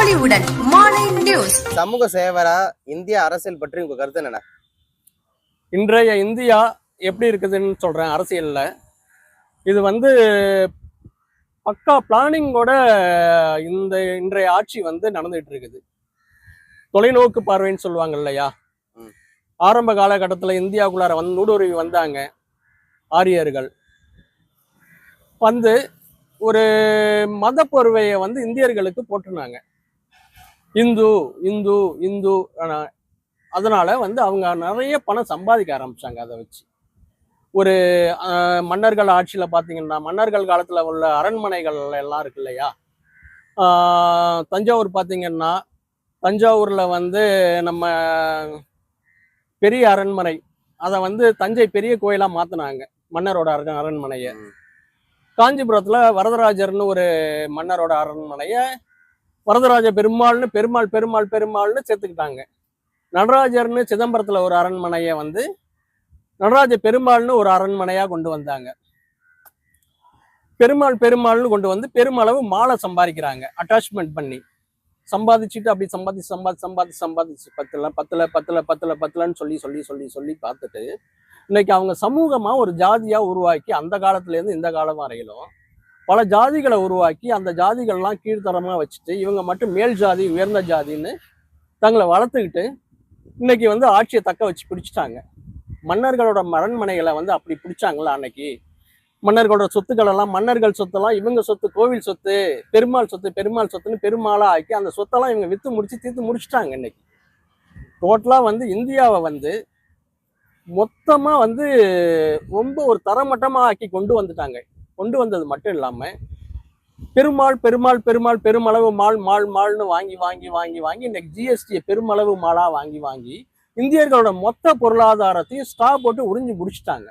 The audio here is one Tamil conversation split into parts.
பொலிவுடன் மாலை நியூஸ். சமூக சேவரா இந்திய அரசியல் பற்றி உங்க கருத்து என்ன? இன்றைய இந்தியா எப்படி இருக்குதுன்னு சொல்றேன். அரசியல்ல இது பக்கா பிளானிங்கோட இன்றைய ஆட்சி நடந்துட்டு இருக்குது. தொலைநோக்கு பார்வைன்னு சொல்லுவாங்க இல்லையா. ஆரம்ப காலகட்டத்தில் இந்தியாவுக்குள்ளார ஊடுருவி வந்தாங்க ஆரியர்கள். ஒரு மத போர்வையை இந்தியர்களுக்கு போட்டுனாங்க. இந்து இந்து இந்து. அதனால அவங்க நிறைய பணம் சம்பாதிக்க ஆரம்பிச்சாங்க. அதை வச்சு ஒரு மன்னர்கள் ஆட்சியில் பார்த்தீங்கன்னா, மன்னர்கள் காலத்தில் உள்ள அரண்மனைகள் எல்லாம் இருக்கு இல்லையா. தஞ்சாவூர் பார்த்தீங்கன்னா, தஞ்சாவூரில் நம்ம பெரிய அரண்மனை, அதை தஞ்சை பெரிய கோயிலாக மாற்றினாங்க மன்னரோட அரண்மனையை. காஞ்சிபுரத்தில் வரதராஜர்னு ஒரு மன்னரோட அரண்மனையை வரதராஜ பெருமாள்னு பெருமாள்னு சேர்த்துக்கிட்டாங்க. நடராஜர்னு சிதம்பரத்தில் ஒரு அரண்மனையை நடராஜ பெருமாள்னு ஒரு அரண்மனையாக கொண்டு வந்தாங்க. பெருமாள்னு கொண்டு பெருமளவு மாலை சம்பாதிக்கிறாங்க. அட்டாச்மெண்ட் பண்ணி சம்பாதிச்சுட்டு அப்படி சம்பாதிச்சு பத்துலன்னு சொல்லி பார்த்துட்டு இன்னைக்கு அவங்க சமூகமாக ஒரு ஜாதியாக உருவாக்கி அந்த காலத்துலேருந்து இந்த காலம் வரையிலும் பல ஜாதிகளை உருவாக்கி அந்த ஜாதிகள்லாம் கீழ்த்தரமாக வச்சுட்டு இவங்க மட்டும் மேல் ஜாதி உயர்ந்த ஜாதின்னு தங்களை வளர்த்துக்கிட்டு இன்னைக்கு ஆட்சியை தக்க வச்சு பிடிச்சிட்டாங்க. மன்னர்களோட அரண்மனைகளை அப்படி பிடிச்சாங்களா அன்னைக்கு. மன்னர்களோட சொத்துக்கள் எல்லாம், மன்னர்கள் சொத்தெல்லாம் இவங்க சொத்து, கோவில் சொத்து, பெருமாள் சொத்துன்னு பெருமாளா ஆக்கி அந்த சொத்தெல்லாம் இவங்க விற்று தீர்த்து முடிச்சுட்டாங்க. இன்னைக்கு டோட்டலாக இந்தியாவை மொத்தமாக ரொம்ப ஒரு தரமட்டமாக ஆக்கி கொண்டு வந்துட்டாங்க. கொண்டு வந்தது மட்டும் இல்லாமல் பெருமளவு மால்னு வாங்கி இன்னைக்கு ஜிஎஸ்டியை பெருமளவு மாலா வாங்கி இந்தியர்களோட மொத்த பொருளாதாரத்தையும் ஸ்டாப் போட்டு உறிஞ்சி முடிச்சுட்டாங்க.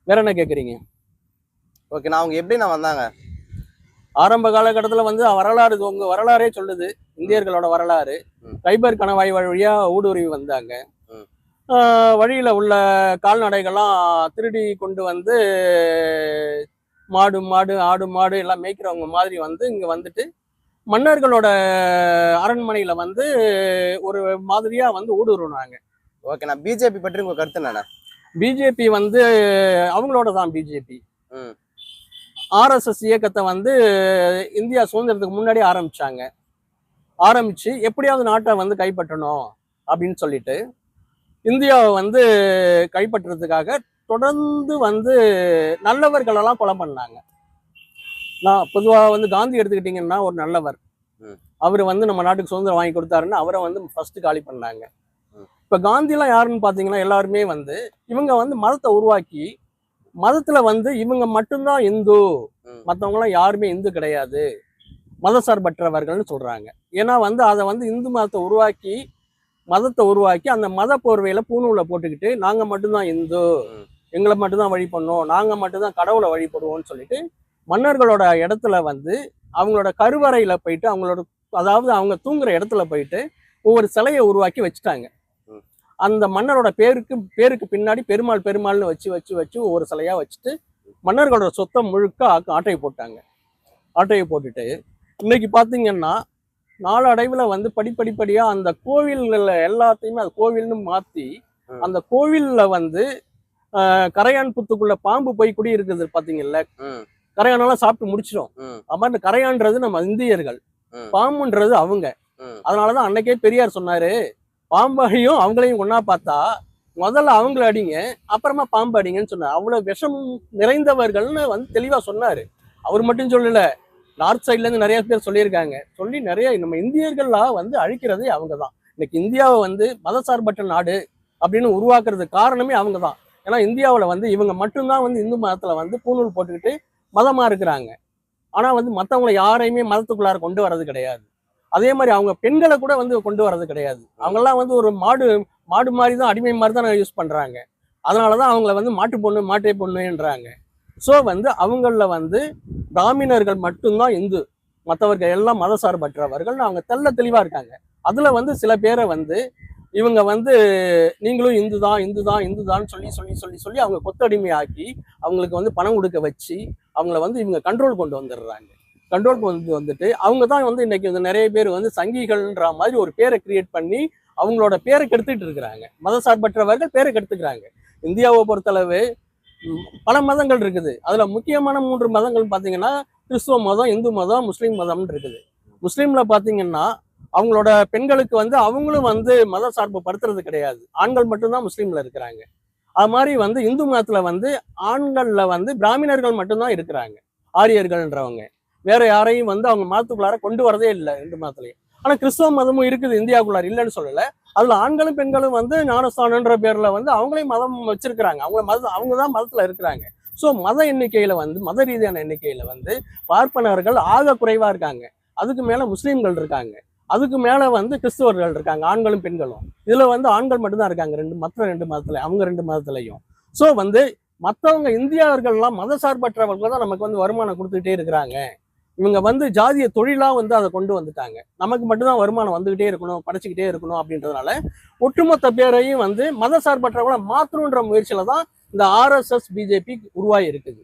வேற என்ன கேட்குறீங்க? ஓகே, நான் அவங்க எப்படி வந்தாங்க? ஆரம்ப காலகட்டத்தில் வரலாறு, உங்க வரலாறே சொல்லுது. இந்தியர்களோட வரலாறு கைபர் கணவாய் வழியா ஊடுருவி வந்தாங்க. வழியில உள்ள கால்நடைகள்லாம் திருடி கொண்டு மாடு ஆடு எல்லாம் மேய்க்கிறவங்க மாதிரி இங்க வந்துட்டு மன்னர்களோட அரண்மனையில ஒரு மாதிரியா ஊடுருவாங்க. ஓகே, நான் பிஜேபி பற்றி உங்க கருத்து என்ன? பிஜேபி அவங்களோட தான். பிஜேபி ஆர்எஸ்எஸ் இயக்கத்தை இந்தியா சுதந்திரத்துக்கு முன்னாடி ஆரம்பிச்சு எப்படியாவது நாட்டை கைப்பற்றணும் அப்படின்னு சொல்லிட்டு இந்தியாவை கைப்பற்றுறதுக்காக தொடர்ந்து நல்லவர்களெல்லாம் கொலை பண்ணாங்க. நான் பொதுவாக காந்தி எடுத்துக்கிட்டிங்கன்னா ஒரு நல்லவர். அவர் நம்ம நாட்டுக்கு சுதந்திரம் வாங்கி கொடுத்தாருன்னு அவரை ஃபர்ஸ்ட் காலி பண்ணாங்க. இப்போ காந்திலாம் யாருன்னு பார்த்தீங்கன்னா எல்லாருமே இவங்க மதத்தை உருவாக்கி மதத்தில் இவங்க மட்டும்தான் இந்து, மற்றவங்களாம் யாருமே இந்து கிடையாது, மதசார்பற்றவர்கள்னு சொல்கிறாங்க. ஏன்னா அதை இந்து மதத்தை உருவாக்கி அந்த மத போர்வையில பூணூலை போட்டுக்கிட்டு நாங்கள் மட்டும்தான் இந்து, எங்களை மட்டும்தான் வழிபடணும், நாங்கள் மட்டும்தான் கடவுளை வழிபடுவோம்னு சொல்லிட்டு மன்னர்களோட இடத்துல அவங்களோட கருவறையில போயிட்டு அதாவது அவங்க தூங்குற இடத்துல போயிட்டு ஒவ்வொரு சிலையை உருவாக்கி வச்சுட்டாங்க. அந்த மன்னரோட பேருக்கு பின்னாடி பெருமாள்னு வச்சு ஒவ்வொரு சிலையா வச்சுட்டு மன்னர்களோட சொத்தை முழுக்க ஆட்டையை போட்டாங்க. ஆட்டையை போட்டுட்டு இன்னைக்கு பார்த்தீங்கன்னா நாளடைவில் படிப்படிப்படியா அந்த கோவில்கள் எல்லாத்தையுமே அது கோவில்னு மாற்றி அந்த கோவில்ல கரையான் புத்துக்குள்ள பாம்பு போய் குடி இருக்குது பார்த்தீங்கல்ல. கரையானெல்லாம் சாப்பிட்டு முடிச்சிடும். அப்ப அந்த கரையான்றது நம்ம இந்தியர்கள், பாம்புன்றது அவங்க. அதனாலதான் அன்னைக்கே பெரியார் சொன்னாரு, பாம்பையும் அவங்களையும் ஒன்னா பார்த்தா முதல்ல அவங்கள அடிங்க, அப்புறமா பாம்பு அடிங்கன்னு சொன்னார். அவ்வளவு விஷம் நிறைந்தவர்கள்னு தெளிவா சொன்னாரு. அவர் மட்டும் சொல்லல, நார்த் சைட்ல இருந்து நிறைய பேர் சொல்லியிருக்காங்க. சொல்லி நிறைய நம்ம இந்தியர்கள்லாம் அழிக்கிறதே அவங்க தான். இன்னைக்கு இந்தியாவை மதசார்பற்ற நாடு அப்படின்னு உருவாக்குறது காரணமே அவங்க தான். ஏன்னா இந்தியாவில் இவங்க மட்டும்தான் இந்து மதத்துல பூணூல் போட்டுக்கிட்டு மதமா இருக்கிறாங்க. ஆனா மற்றவங்களை யாரையுமே மதத்துக்குள்ளார கொண்டு வர்றது கிடையாது. அதே மாதிரி அவங்க பெண்களை கூட கொண்டு வர்றது கிடையாது. அவங்கெல்லாம் ஒரு மாடு மாதிரி தான், அடிமை மாதிரி தான் யூஸ் பண்றாங்க. அதனாலதான் அவங்கள மாட்டை பொண்ணுன்றாங்க. ஸோ அவங்கள பிராமணர்கள் மட்டும்தான் இந்து, மற்றவர்கள் எல்லாம் மதசார்பற்றவர்கள் அவங்க தெளிவா இருக்காங்க. அதுல சில பேரை இவங்க நீங்களும் இந்துதான் சொல்லி அவங்க கொத்தடிமை ஆக்கி அவங்களுக்கு பணம் கொடுக்க வச்சு அவங்கள இவங்க கண்ட்ரோல் கொண்டு வந்துடுறாங்க. கண்ட்ரோல் வந்துட்டு அவங்க தான் வந்து இன்னைக்கு வந்து நிறைய பேர் வந்து சங்கிகள்ன்ற மாதிரி ஒரு பேரை கிரியேட் பண்ணி அவங்களோட பேரை கெடுத்துட்டு இருக்கிறாங்க. மதசார்பற்றவர்கள் பேரை கெடுத்துக்கிறாங்க. இந்தியாவை பொறுத்தளவு பல மதங்கள் இருக்குது. அதுல முக்கியமான 3 மதங்கள் பாத்தீங்கன்னா கிறிஸ்துவ மதம், இந்து மதம், முஸ்லீம் மதம்னு இருக்குது. முஸ்லீம்ல பாத்தீங்கன்னா அவங்களோட பெண்களுக்கு வந்து அவங்களும் வந்து மத சார்பு படுத்துறது கிடையாது. ஆண்கள் மட்டும்தான் முஸ்லீம்ல இருக்கிறாங்க. அது மாதிரி வந்து இந்து மதத்துல வந்து ஆண்கள்ல வந்து பிராமணர்கள் மட்டும்தான் இருக்கிறாங்க, ஆரியர்கள்ன்றவங்க. வேற யாரையும் வந்து அவங்க மதத்துக்குள்ளார கொண்டு வரதே இல்லை இந்து மதத்துலயும். ஆனா கிறிஸ்தவ மதமும் இருக்குது இந்தியாவுக்குள்ளார, இல்லைன்னு சொல்லல. அதுல ஆண்களும் பெண்களும் வந்து ஞானஸ்தானன்ற பேர்ல வந்து அவங்களையும் மதம் வச்சிருக்கிறாங்க. அவங்க தான் மதத்துல இருக்கிறாங்க. ஸோ மத எண்ணிக்கையில வந்து மத ரீதியான எண்ணிக்கையில வந்து பார்ப்பனர்கள் ஆக குறைவா இருக்காங்க. அதுக்கு மேல முஸ்லீம்கள் இருக்காங்க. அதுக்கு மேல வந்து கிறிஸ்தவர்கள் இருக்காங்க, ஆண்களும் பெண்களும். இதுல வந்து ஆண்கள் மட்டும்தான் இருக்காங்க மற்ற 2 மதத்துல, அவங்க 2 மதத்துலையும். ஸோ வந்து மற்றவங்க இந்தியர்கள்லாம் மத சார்பற்றவர்கள் தான் நமக்கு வந்து வருமானம் கொடுத்துக்கிட்டே இருக்கிறாங்க. இவங்க வந்து ஜாதிய தொழிலா வந்து அதை கொண்டு வந்துட்டாங்க. நமக்கு மட்டும்தான் வருமானம் வந்துகிட்டே இருக்கணும், படைச்சிக்கிட்டே இருக்கணும் அப்படின்றதுனால ஒட்டுமொத்த பேரையும் வந்து மத சார்பற்றவங்களை மாற்றணுன்ற முயற்சியில தான் இந்த RSS BJP உருவாகி இருக்குது.